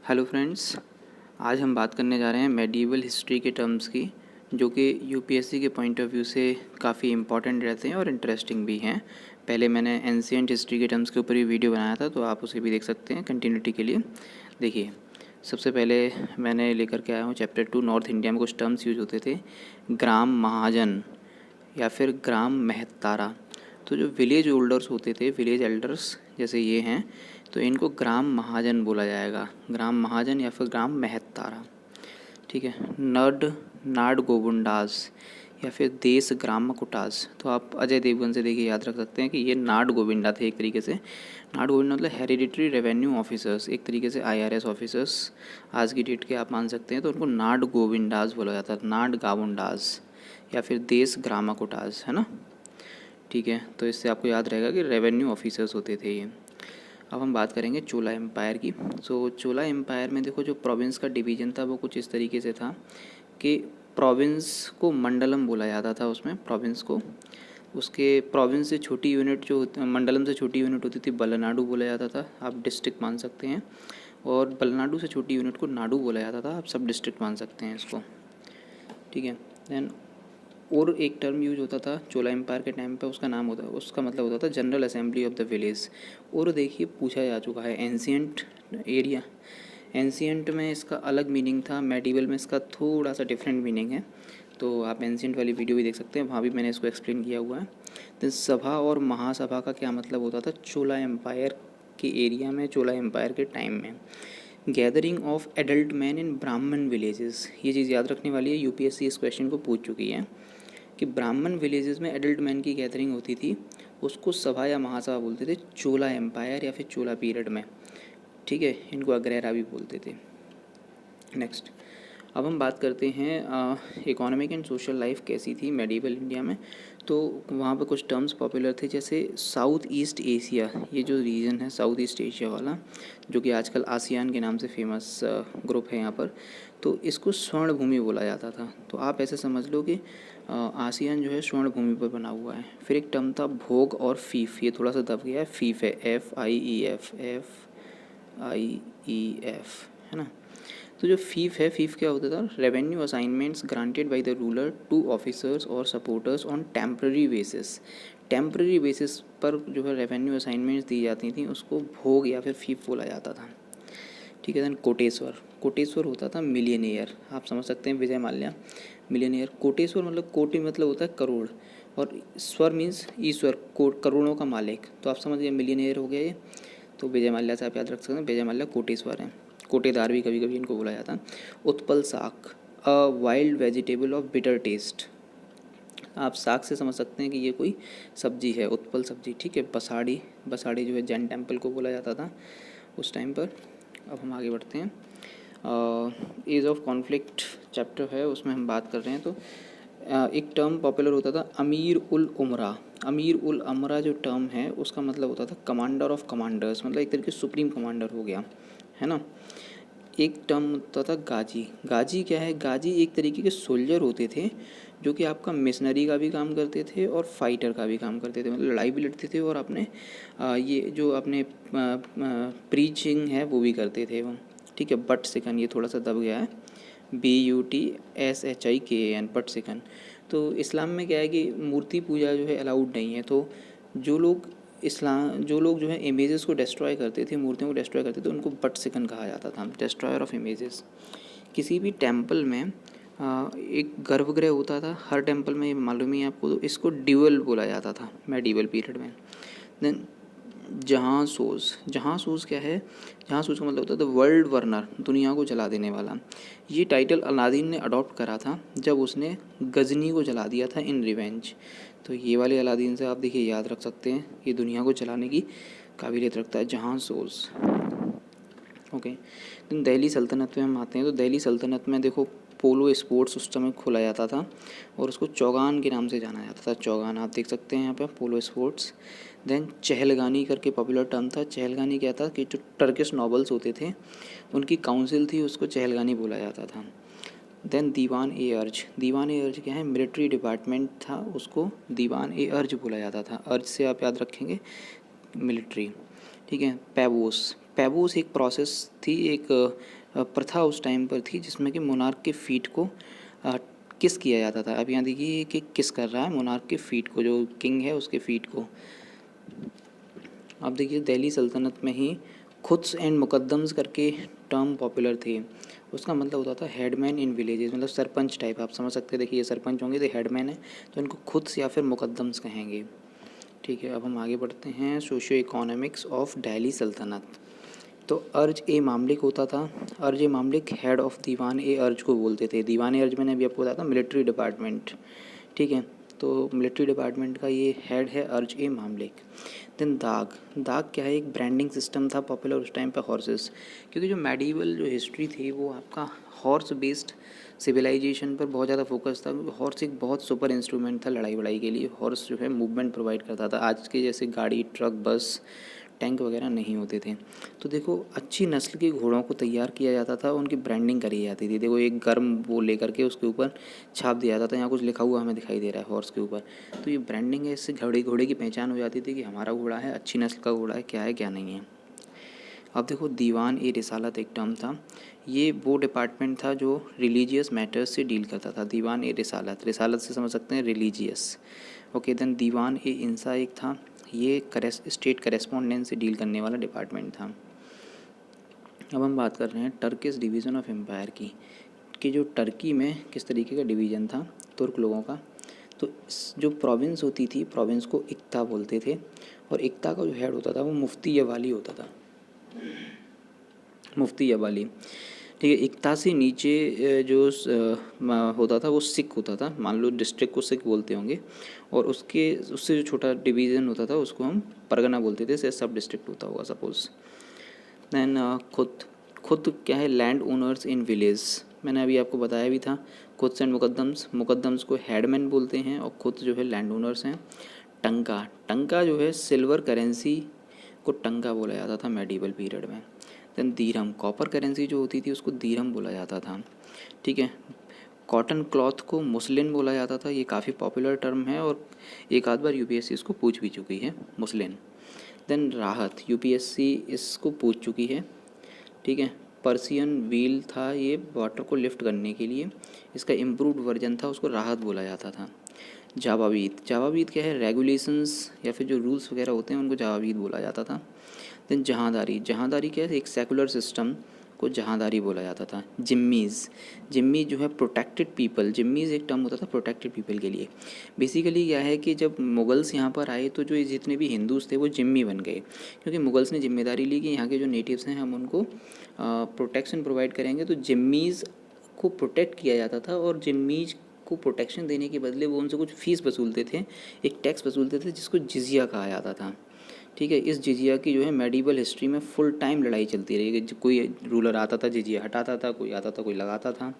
Hello friends, आज हम बात करने जा रहे हैं मेडिवल हिस्ट्री के टर्म्स की, जो कि यूपीएससी के पॉइंट ऑफ व्यू से काफ़ी इंपॉर्टेंट रहते हैं और इंटरेस्टिंग भी हैं। पहले मैंने एंशिएंट हिस्ट्री के टर्म्स के ऊपर ही वीडियो बनाया था, तो आप उसे भी देख सकते हैं कंटिन्यूटी के लिए। देखिए, सबसे पहले मैंने लेकर के आया हूँ चैप्टर 2। नॉर्थ इंडिया में कुछ टर्म्स यूज होते थे, ग्राम महाजन या फिर ग्राम महत्तारा। तो जो विलेज होल्डर्स होते थे, विलेज एल्डर्स जैसे ये हैं, तो इनको ग्राम महाजन बोला जाएगा, ग्राम महाजन या फिर ग्राम महत्तारा। ठीक है। नाड गोविंदास या फिर देश ग्राम कुटास। तो आप अजय देवगन से देखिए याद रख सकते हैं कि ये नाड गोविंदा थे एक तरीके से। नाड गोविंदा मतलब हेरिडिटरी रेवेन्यू ऑफिसर्स, एक तरीके से आईआरएस ऑफिसर्स आज की डेट के आप मान सकते हैं। तो उनको नाड गोविंदास बोला जाता है, नाड गावुंडास या फिर देश ग्राम कुटास, है ना। ठीक है, तो इससे आपको याद रहेगा कि रेवेन्यू ऑफिसर्स होते थे ये। अब हम बात करेंगे चोला एम्पायर की। सो चोला एम्पायर में देखो, जो प्रोविंस का डिवीज़न था वो कुछ इस तरीके से था कि प्रोविंस को मंडलम बोला जाता था। उसमें प्रोविंस को, उसके प्रोविंस से छोटी यूनिट जो मंडलम से छोटी यूनिट होती थी बलनाडु बोला जाता था, आप डिस्ट्रिक्ट मान सकते हैं। और बलनाडु से छोटी यूनिट को नाडु बोला जाता था, आप सब डिस्ट्रिक्ट मान सकते हैं इसको। ठीक है। देन और एक टर्म यूज होता था चोला एम्पायर के टाइम पे, उसका मतलब होता था general assembly of the village. और देखिए, पूछा जा चुका है एंशियंट एरिया। एंशियंट में इसका अलग मीनिंग था, मेडिवल में इसका थोड़ा सा डिफरेंट मीनिंग है। तो आप एंशियंट वाली वीडियो भी देख सकते हैं, वहाँ भी मैंने इसको एक्सप्लेन किया हुआ है। तो सभा और महासभा का क्या मतलब होता था चोला एम्पायर के एरिया में, चोला एम्पायर के टाइम में। Gathering of adult man in ब्राह्मण विलेजेस, ये चीज़ याद रखने वाली है, यूपीएससी इस क्वेश्चन को पूछ चुकी है कि ब्राह्मण विलेजेस में एडल्ट मैन की गैदरिंग होती थी, उसको सभा या महासभा बोलते थे चोला एम्पायर या फिर चोला पीरियड में। ठीक है, इनको अग्रहरा भी बोलते थे। नेक्स्ट, अब हम बात करते हैं इकोनॉमिक एंड सोशल लाइफ कैसी थी मेडिवल इंडिया में। तो वहाँ पे कुछ टर्म्स पॉपुलर थे, जैसे साउथ ईस्ट एशिया, ये जो रीजन है साउथ ईस्ट एशिया वाला, जो कि आजकल आसियान के नाम से फेमस ग्रुप है यहाँ पर, तो इसको स्वर्ण भूमि बोला जाता था। तो आप ऐसे समझ लो कि आसियान जो है स्वर्ण भूमि पर बना हुआ है। फिर एक टर्म था भोग और फीफ, ये थोड़ा सा दब गया है, फीफ है FIEF, है ना। तो जो फीफ है, फीफ क्या होता था, revenue assignments granted by the ruler to officers और supporters on temporary basis. Temporary basis पर जो है रेवेन्यू असाइनमेंट्स दी जाती थी, उसको भोग या फिर फीफ बोला जाता था। ठीक है। देन कोटेश्वर, कोटेश्वर होता था मिलियनेयर, आप समझ सकते हैं विजय माल्या मिलियनेयर। कोटेश्वर मतलब कोटि मतलब होता है करोड़, और स्वर मीन्स ईश्वर, करोड़ों का मालिक। तो आप समझ गए मिलियनेयर हो गया ये। तो विजय माल्या से आप याद रख सकते हैं, विजय माल्या कोटेश्वर हैं, कोटेदार भी कभी कभी इनको बोला जाता है। Utpal saag, a wild vegetable of bitter taste, आप साग से समझ सकते हैं कि ये कोई सब्जी है, उत्पल सब्जी। ठीक है। बसाड़ी, बसाड़ी जो है जैन टेम्पल को बोला जाता था उस टाइम पर। अब हम आगे बढ़ते हैं, एज ऑफ कॉन्फ्लिक्ट चैप्टर है, उसमें हम बात कर रहे हैं। तो एक टर्म पॉपुलर होता था अमीर उल उमरा। अमीर उल अमरा जो टर्म है उसका मतलब होता था कमांडर ऑफ कमांडर्स, मतलब एक तरीके से सुप्रीम कमांडर हो गया, है ना। एक टर्म होता था गाजी। गाजी क्या है, गाजी एक तरीके के सोल्जर होते थे जो कि आपका मिशनरी का भी काम करते थे और फाइटर का भी काम करते थे, मतलब लड़ाई भी लड़ते थे और अपने ये जो अपने प्रीचिंग है वो भी करते थे वो। ठीक है। बट सिकन, ये थोड़ा सा दब गया है, BUTSHIKAN, बट सिकन। तो इस्लाम में क्या है कि मूर्ति पूजा जो है अलाउड नहीं है। तो जो लोग जो लोग जो है इमेजेस को डिस्ट्रॉय करते थे, मूर्तियों को डिस्ट्रॉय करते थे, उनको बट सिकन कहा जाता था, डिस्ट्रॉयर ऑफ इमेजेस। किसी भी टेम्पल में एक गर्भगृह होता था, हर टेम्पल में, ये मालूम ही है आपको। तो इसको ड्यूअल बोला जाता था मेडिवल पीरियड में। देन जहाँसूस, जहाँसूस क्या है, जहाँसूस का मतलब होता था वर्ल्ड वर्नर, दुनिया को जला देने वाला। ये टाइटल अलादीन ने अडॉप्ट करा था जब उसने गजनी को जला दिया था इन रिवेंज। तो ये वाले अलादीन से आप देखिए याद रख सकते हैं, ये दुनिया को जलाने की काबिलियत रखता है, जहाँसूस। ओके। तो दिल्ली सल्तनत में हम आते हैं। तो दिल्ली सल्तनत में देखो पोलो स्पोर्ट्स उस समय खोला जाता था और उसको चौगान के नाम से जाना जाता था। चौगान आप देख सकते हैं यहाँ पे, पोलो स्पोर्ट्स। देन चहलगानी करके पॉपुलर टर्म था। चहलगानी क्या था कि जो टर्किश नॉवेल्स होते थे उनकी काउंसिल थी, उसको चहलगानी बोला जाता था। देन दीवान ए अर्ज, दीवान ए अर्ज क्या है, मिलिट्री डिपार्टमेंट था, उसको दीवान ए अर्ज बोला जाता था। अर्ज से आप याद रखेंगे मिलिट्री। ठीक है। पेवोस, पैबोस एक प्रोसेस थी, एक प्रथा उस टाइम पर थी जिसमें कि मोनार्क के फीट को किस किया जाता था। अब यहाँ देखिए कि किस कर रहा है मोनार्क के फीट को, जो किंग है उसके फीट को। अब देखिए दिल्ली सल्तनत में ही खुद्स एंड मुकद्दम्स करके टर्म पॉपुलर थे। उसका मतलब होता था हेडमैन इन विलेजेस, मतलब सरपंच टाइप, आप समझ सकते हैं। देखिए ये सरपंच होंगे तो हेडमैन है, तो इनको खुद्स या फिर मुकद्दम्स कहेंगे। ठीक है, अब हम आगे बढ़ते हैं। सोशियो इकोनॉमिक्स ऑफ दिल्ली सल्तनत। तो अर्ज ए मामलिक होता था। अर्ज ए मामलिक हेड ऑफ दीवान ए अर्ज को बोलते थे। दीवान ए अर्ज मैंने अभी आपको बताया था मिलिट्री डिपार्टमेंट। ठीक है, तो मिलिट्री डिपार्टमेंट का ये हेड है अर्ज ए मामलिक। देन दाग। दाग क्या है, एक ब्रांडिंग सिस्टम था पॉपुलर उस टाइम पे हॉर्सेस, क्योंकि जो मेडिवल जो हिस्ट्री थी वो आपका हॉर्स बेस्ड सिविलाइजेशन पर बहुत ज़्यादा फोकस था। हॉर्स एक बहुत सुपर इंस्ट्रूमेंट था लड़ाई वड़ाई के लिए। हॉर्स जो है मूवमेंट प्रोवाइड करता था, आज के जैसे गाड़ी ट्रक बस टैंक वगैरह नहीं होते थे। तो देखो अच्छी नस्ल के घोड़ों को तैयार किया जाता था, उनकी ब्रांडिंग करी जाती थी। देखो एक गर्म वो लेकर के उसके ऊपर छाप दिया जाता था, यहाँ कुछ लिखा हुआ हमें दिखाई दे रहा है हॉर्स के ऊपर। तो ये ब्रांडिंग है, इससे घोड़े की पहचान हो जाती थी कि हमारा घोड़ा है, अच्छी नस्ल का घोड़ा है क्या नहीं है। अब देखो दीवान ए रिसालत एक टर्म था। ये वो डिपार्टमेंट था जो रिलीजियस मैटर्स से डील करता था। दीवान ए रिसालत, रिसालत से समझ सकते हैं रिलीजियस। ओके, देन दीवान ए इंसा एक था, ये स्टेट करेस्पॉन्डेंस से डील करने वाला डिपार्टमेंट था। अब हम बात कर रहे हैं टर्किश डिवीज़न ऑफ एम्पायर की, कि जो टर्की में किस तरीके का डिवीज़न था तुर्क लोगों का। तो जो प्रोविंस होती थी, प्रोविंस को इक्ता बोलते थे, और इक्ता का जो हेड होता था वो मुफ्ती यवाली होता था, मुफ्ती यवाली। ठीक है, इक्ता से नीचे जो होता था वो सिख होता था। मान लो डिस्ट्रिक्ट को सिख बोलते होंगे, और उससे जो छोटा डिवीज़न होता था उसको हम परगना बोलते थे, से सब डिस्ट्रिक्ट होता होगा सपोज़। दैन खुद क्या है, लैंड ओनर्स इन विलेज। मैंने अभी आपको बताया भी था, खुद एंड मुकद्दम्स। मुकद्दम्स को हेडमैन बोलते हैं और खुद जो है लैंड ओनर्स हैं। टंका, टंका जो है सिल्वर करेंसी को टंका बोला जाता था मेडिवल पीरियड में। देन दीरहम, कॉपर करेंसी जो होती थी उसको दीरहम बोला जाता था। ठीक है, कॉटन क्लॉथ को मुस्लिन बोला जाता था। ये काफ़ी पॉपुलर टर्म है और एक आध बार यूपीएससी इसको पूछ भी चुकी है, मुस्लिन। देन राहत, यूपीएससी इसको पूछ चुकी है। ठीक है, पर्सियन व्हील था, ये वाटर को लिफ्ट करने के लिए, इसका इम्प्रूव्ड वर्जन था, उसको राहत बोला जाता था। जावावीद, जावावीद क्या है, रेगुलेशंस या फिर जो रूल्स वगैरह होते हैं उनको जावावीद बोला जाता था। देन जहाँदारी, जहाँदारी क्या है, एक सेकुलर सिस्टम को जहाँदारी बोला जाता था। जिम्मीज़, जिम्मी जो है प्रोटेक्टेड पीपल, जिम्मीज़ एक टर्म होता था प्रोटेक्टेड पीपल के लिए। बेसिकली क्या है कि जब मुगल्स यहाँ पर आए तो जो ये जितने भी हिंदूज़ थे वो जिम्मी बन गए, क्योंकि मुगल्स ने जिम्मेदारी ली कि यहाँ के जो नेटिव्स हैं हम उनको प्रोटेक्शन प्रोवाइड करेंगे। तो जिम्मीज़ को प्रोटेक्ट किया जाता था, और जिम्मीज़ को प्रोटेक्शन देने के बदले वो उनसे कुछ फ़ीस वसूलते थे, एक टैक्स वसूलते थे जिसको जिजिया कहा जाता था। ठीक है, इस जिजिया की जो है मेडिवल हिस्ट्री में फुल टाइम लड़ाई चलती रही, कि कोई रूलर आता था जिजिया हटाता था, कोई आता था कोई लगाता था।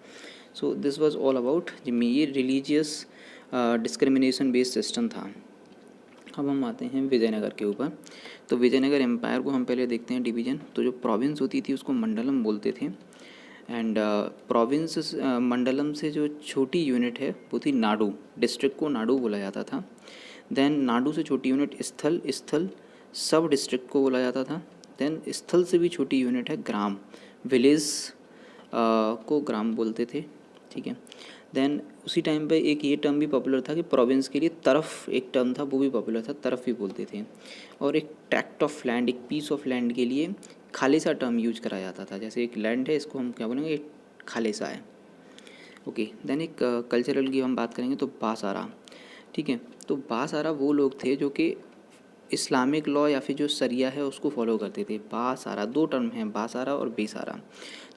So this was all about Jimmy. ये रिलीजियस डिस्क्रिमिनेशन बेस्ड सिस्टम था। अब हम आते हैं विजयनगर के ऊपर। तो विजयनगर एम्पायर को हम पहले देखते हैं डिवीज़न। तो जो प्रोविंस होती थी उसको मंडलम बोलते थे, एंड प्रोविंस मंडलम से जो छोटी यूनिट है वो थी नाडु, डिस्ट्रिक्ट को नाडु बोला जाता था। देन नाडु से छोटी यूनिट स्थल, स्थल सब डिस्ट्रिक्ट को बोला जाता था। देन स्थल से भी छोटी यूनिट है ग्राम, विलेज को ग्राम बोलते थे। ठीक है, देन उसी टाइम पे एक ये टर्म भी पॉपुलर था कि प्रोविंस के लिए तरफ एक टर्म था, वो भी पॉपुलर था, तरफ भी बोलते थे। और एक ट्रैक्ट ऑफ लैंड, एक पीस ऑफ लैंड के लिए खालिसा टर्म यूज करा जाता था। जैसे एक लैंड है, इसको हम क्या बोलेंगे, खालिसा है। ओके, देन एक कल्चरल की हम बात करेंगे तो बासारा। ठीक है, तो बासारा वो लोग थे जो कि इस्लामिक लॉ या फिर जो सरिया है उसको फॉलो करते थे। बासारा, दो टर्म हैं, बासारा और बेसारा।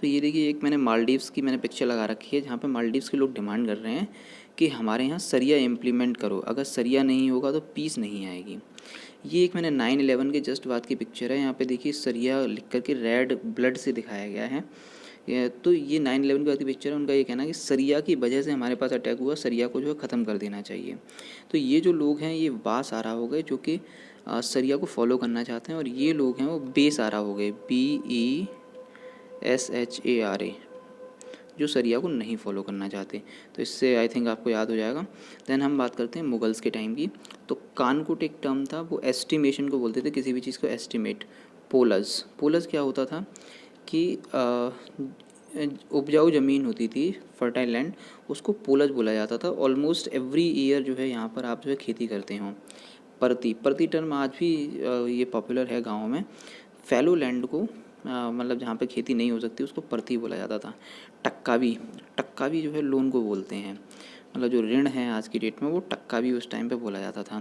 तो ये देखिए, एक मैंने मालदीव्स की मैंने पिक्चर लगा रखी है, जहाँ पे मालदीव्स के लोग डिमांड कर रहे हैं कि हमारे यहाँ सरिया इम्प्लीमेंट करो, अगर सरिया नहीं होगा तो पीस नहीं आएगी। ये एक मैंने 9/11 के जस्ट बाद की पिक्चर है। यहाँ पे देखिए सरिया लिख करके रेड ब्लड से दिखाया गया है। तो ये 9/11 के बाद की पिक्चर है। उनका ये कहना है कि सरिया की वजह से हमारे पास अटैक हुआ, सरिया को जो है ख़त्म कर देना चाहिए। तो ये जो लोग हैं ये बासारा हो गए, जो कि सरिया को फॉलो करना चाहते हैं, और ये लोग हैं वो बेसारा हो गए, BESHARA, जो सरिया को नहीं फॉलो करना चाहते। तो इससे आई थिंक आपको याद हो जाएगा। देन हम बात करते हैं मुगल्स के टाइम की। तो कानकुट एक टर्म था, वो एस्टिमेशन को बोलते थे, किसी भी चीज़ को एस्टिमेट, पोलस, पोलस क्या होता था कि उपजाऊ ज़मीन होती थी, फर्टाइल लैंड, उसको पोलस बोला जाता था। ऑलमोस्ट एवरी ईयर जो है यहाँ पर आप जो है खेती करते हो। परती, परती टर्म आज भी ये पॉपुलर है गाँव में। फैलो लैंड को मतलब जहाँ पे खेती नहीं हो सकती उसको परती बोला जाता था। टक्का भी, टक्का भी जो है लोन को बोलते हैं, मतलब जो ऋण है आज की डेट में वो टक्का भी उस टाइम पे बोला जाता था।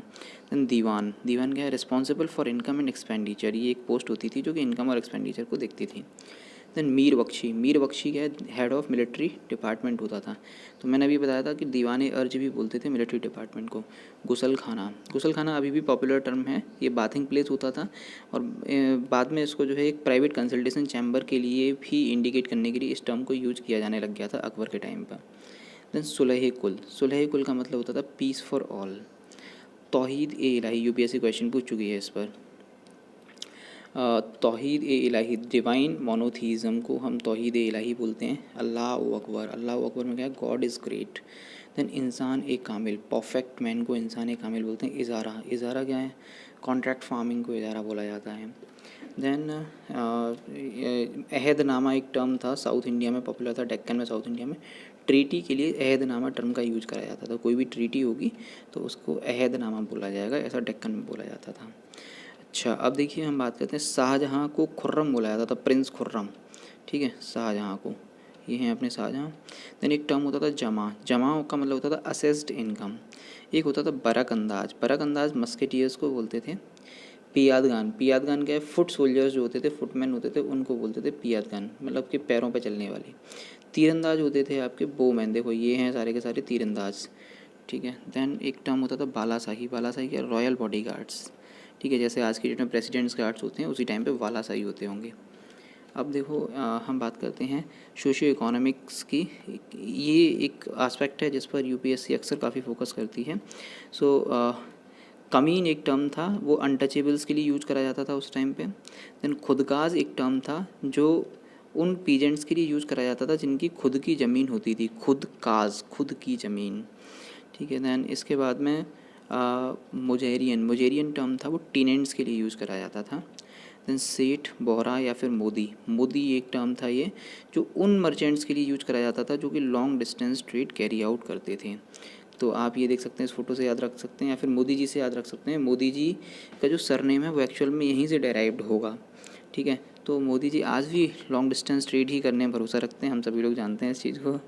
देन दीवान, दीवान क्या है, responsible for income and expenditure, ये एक पोस्ट होती थी जो कि इनकम और एक्सपेंडिचर को देखती थी। देन मीर बख्शी, मीर बख्शी क्या है, हेड ऑफ मिलिट्री डिपार्टमेंट होता था। तो मैंने अभी बताया था कि दीवाने अर्ज भी बोलते थे मिलिट्री डिपार्टमेंट को। गुसल खाना, गुसल खाना अभी भी पॉपुलर टर्म है, ये बाथिंग प्लेस होता था और बाद में इसको जो है एक प्राइवेट कंसल्टेशन चैम्बर के लिए भी इंडिकेट करने के लिए इस टर्म को यूज किया जाने लग गया था अकबर के टाइम पर। देन सुलह कुल, सुलह कुल का मतलब होता था piece for all. Towhid A Ilahi, UPSC question पूछ चुकी है इस पर। तौहीद ए इलाही, डिवाइन मोनोथीज़म को हम तौहीद ए इलाही बोलते हैं। अल्लाह अकबर, अल्लाह अकबर में क्या है, गॉड इज़ ग्रेट। देन इंसान एक कामिल, परफेक्ट मैन को इंसान एक कामिल बोलते हैं। इजारा, इजारा क्या है, कॉन्ट्रैक्ट फार्मिंग को इजारा बोला जाता है। देन अहदनामा एक टर्म था, साउथ इंडिया में पॉपुलर था, डेक्कन में, साउथ इंडिया में। ट्रीटी के लिए अहदनामा टर्म का यूज करा जाता था, कोई भी ट्रीटी होगी तो उसको अहदनामा बोला जाएगा, ऐसा डेक्कन में बोला जाता था। अच्छा, अब देखिए हम बात करते हैं, शाहजहाँ को खुर्रम बोला जाता था, प्रिंस खुर्रम, ठीक है, शाहजहाँ को, ये हैं अपने शाहजहाँ। देन एक टर्म होता था जमा, जमा का मतलब होता था असेस्ड इनकम। एक होता था बरक अंदाज, बरक अंदाज मस्केटियर्स को बोलते थे। पियादगान, पियादगान क्या है, फुट सोल्जर्स जो होते थे, फुटमैन होते थे, उनको बोलते थे पियादगान, मतलब कि पैरों पे चलने वाले। तीरंदाज होते थे आपके बोमैन, देखो ये हैं सारे के सारे तीरंदाज, ठीक है। देन एक टर्म होता था बालाशाही, बालाशाही क्या, रॉयल बॉडी गार्ड्स, ठीक है, जैसे आज की डेट में प्रेसिडेंट्स गार्ड्स होते हैं उसी टाइम पे बालाशाही होते होंगे। अब देखो हम बात करते हैं सोशियो इकोनॉमिक्स की, ये एक एस्पेक्ट है जिस पर यूपीएससी अक्सर काफ़ी फोकस करती है। सो कमीन एक टर्म था, वो अनटचेबल्स के लिए यूज करा जाता था उस टाइम पे। देन खुदकाज एक टर्म था जो उन पीजेंट्स के लिए यूज करा जाता था जिनकी खुद की ज़मीन होती थी, खुदकाज, खुद की ज़मीन, ठीक है। देन इसके बाद में मुजेरियन, मुजेरियन टर्म था वो टीनेंट्स के लिए यूज़ करा जाता था। देन सेठ, बोहरा या फिर मोदी, मोदी एक टर्म था ये जो उन मर्चेंट्स के लिए यूज करा जाता था जो कि long distance trade carry out करते थे। तो आप ये देख सकते हैं, इस फोटो से याद रख सकते हैं या फिर मोदी जी से याद रख सकते हैं। मोदी जी का जो सरनेम है वो एक्चुअल में यहीं से डेराइव्ड होगा, ठीक है। तो मोदी जी आज भी लॉन्ग डिस्टेंस ट्रेड ही करने में भरोसा रखते हैं, हम सभी लोग जानते हैं इस चीज़ को।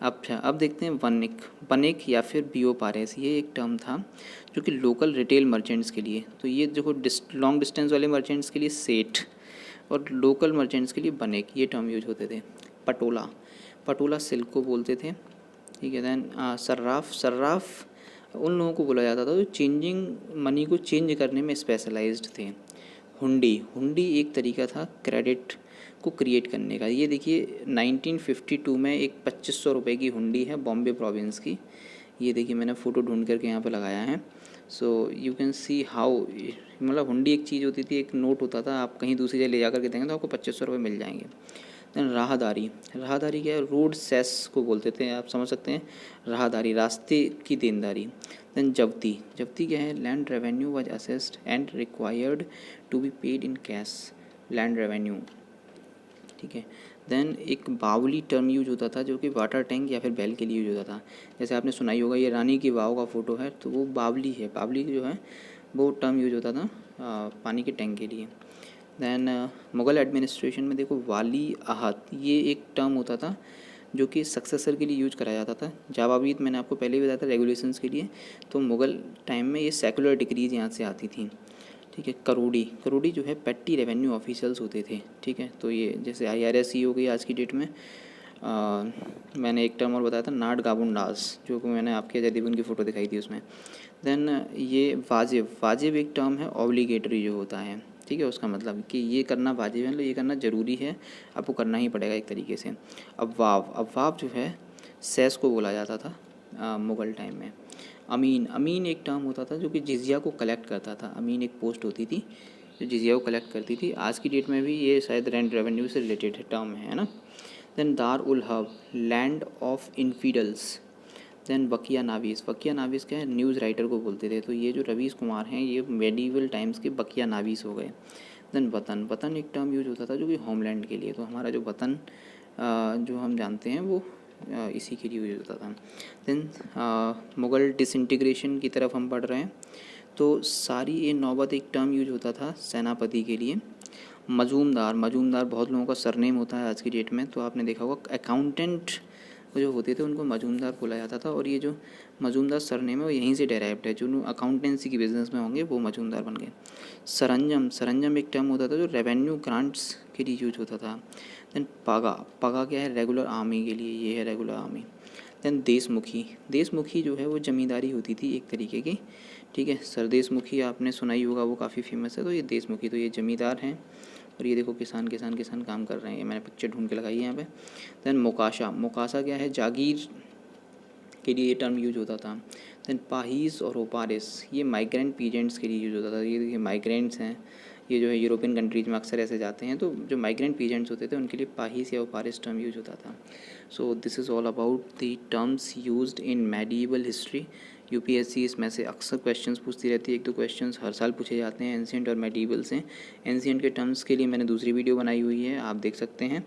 अच्छा, अब देखते हैं वनिक, वनिक या फिर बीओपारेस, ये एक टर्म था जो कि लोकल रिटेल मर्चेंट्स के लिए, तो ये जो लॉन्ग डिस्टेंस वाले मर्चेंट्स के लिए सेठ और लोकल मर्चेंट्स के लिए बनेक, ये टर्म यूज होते थे। पटोला, पटोला सिल्क को बोलते थे, ठीक है। देन सर्राफ, सर्राफ उन लोगों को बोला जाता था जो चेंजिंग मनी को चेंज करने में स्पेशलाइज्ड थे। हुंडी, हुंडी एक तरीका था क्रेडिट को क्रिएट करने का। ये देखिए 1952 में एक 2500 रुपये की हुंडी है बॉम्बे प्रोविंस की, ये देखिए मैंने फ़ोटो ढूंढ करके यहाँ पे लगाया है। So you can see how, मतलब हुंडी एक चीज़ होती थी, एक नोट होता था, आप कहीं दूसरी जगह ले जा करके देंगे तो आपको 2500 रुपये मिल जाएंगे। देन राहदारी, राहदारी क्या है, रोड सेस को बोलते थे, आप समझ सकते हैं, राहदारी रास्ते की देनदारी। देन जब्ती, जब्ती क्या है, land revenue was assessed and required to be paid in cash, land revenue, ठीक है। देन एक बावली टर्म यूज होता था जो कि वाटर टैंक या फिर बैल के लिए यूज होता था। जैसे आपने सुनाई होगा ये रानी की वाव का फ़ोटो है, तो वो बावली है, बावली जो है वो टर्म यूज होता था पानी के टैंक के लिए। देन मुग़ल एडमिनिस्ट्रेशन में देखो वाली अहद, ये एक टर्म होता था जो कि सक्सेसर के लिए यूज कराया जाता था। जवाबीत मैंने आपको पहले ही बताया था रेगुलेशंस के लिए, तो मुग़ल टाइम में ये सेकुलर डिक्रीज यहाँ से आती थी, ठीक है। करोड़ी, करोड़ी जो है पेट्टी रेवेन्यू ऑफिशियल्स होते थे, ठीक है। तो ये जैसे IRS हो गई आज की डेट में। मैंने एक टर्म और बताया था नाड गाबुंडास, जो कि मैंने आपके अजय देवगन की फ़ोटो दिखाई थी उसमें। देन ये वाजिब, वाजिब एक टर्म है ऑब्लिगेटरी जो होता है, ठीक है, उसका मतलब कि ये करना वाजिब है, मतलब ये करना ज़रूरी है, आपको करना ही पड़ेगा एक तरीके से। अवाब, अवाब जो है सेस को बोला जाता था मुग़ल टाइम में। अमीन, अमीन एक टर्म होता था जो कि जिजिया को कलेक्ट करता था, अमीन एक पोस्ट होती थी जो जिजिया को कलेक्ट करती थी। आज की डेट में भी ये शायद रेंट रेवेन्यू से रिलेटेड टर्म है ना। देन दार ul Harb, land of इन्फीडल्स। Then बकिया नावीस, बकिया नावीस क्या है, न्यूज़ राइटर को बोलते थे, तो ये जो रवीश कुमार हैं ये मेडिवल टाइम्स के बकिया नावीस हो गए। देन वतन, वतन एक टर्म यूज होता था जो कि होमलैंड के लिए, तो हमारा जो वतन जो हम जानते हैं वो इसी के लिए यूज होता था। देन मुग़ल डिसइंटीग्रेशन की तरफ हम बढ़ रहे हैं, तो सारी ए नौबत एक टर्म यूज होता था सेनापति के लिए। मजूमदार, मजूमदार बहुत लोगों का सरनेम होता है आज की डेट में, तो आपने देखा होगा अकाउंटेंट जो होते थे उनको मजूमदार बोला जाता था, और ये जो मजूमदार सरनेम है वो यहीं से डेराइव्ड है, जो अकाउंटेंसी की बिजनेस में होंगे वो मजूमदार बन गए। सरंजम, सरंजम एक टर्म होता था जो रेवेन्यू ग्रांट्स के लिए यूज होता था। देन पगा, पगा क्या है, रेगुलर आर्मी के लिए, ये है रेगुलर आर्मी। देन देशमुखी, देशमुखी जो है वो जमींदारी होती थी एक तरीके की, ठीक है। सरदेशमुखी आपने सुना ही होगा, वो काफ़ी फेमस है। तो ये देशमुखी, तो ये जमींदार हैं, और ये देखो किसान किसान किसान काम कर रहे हैं, ये मैंने पिक्चर ढूंढ के लगाई है यहाँ पे। देन मोकाशा, मोकाशा क्या है, जागीर के लिए ये टर्म यूज होता था। देन पाहीस और ओपारिस, ये माइग्रेंट पीजेंट्स के लिए यूज होता था। ये देखिए माइग्रेंट्स हैं, ये जो है यूरोपियन कंट्रीज में अक्सर ऐसे जाते हैं, तो जो माइग्रेंट पीजेंट्स होते थे उनके लिए पाहीस या ओपारिस टर्म यूज होता था। So this is all about the terms used in medieval history. UPSC इसमें से अक्सर क्वेश्चंस पूछती रहती है, एक दो क्वेश्चंस हर साल पूछे जाते हैं एंशिएंट और मेडिएवल से। एंशिएंट के टर्म्स के लिए मैंने दूसरी वीडियो बनाई हुई है, आप देख सकते हैं,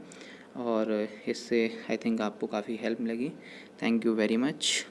और इससे आई थिंक आपको काफ़ी हेल्प लगी। Thank you very much.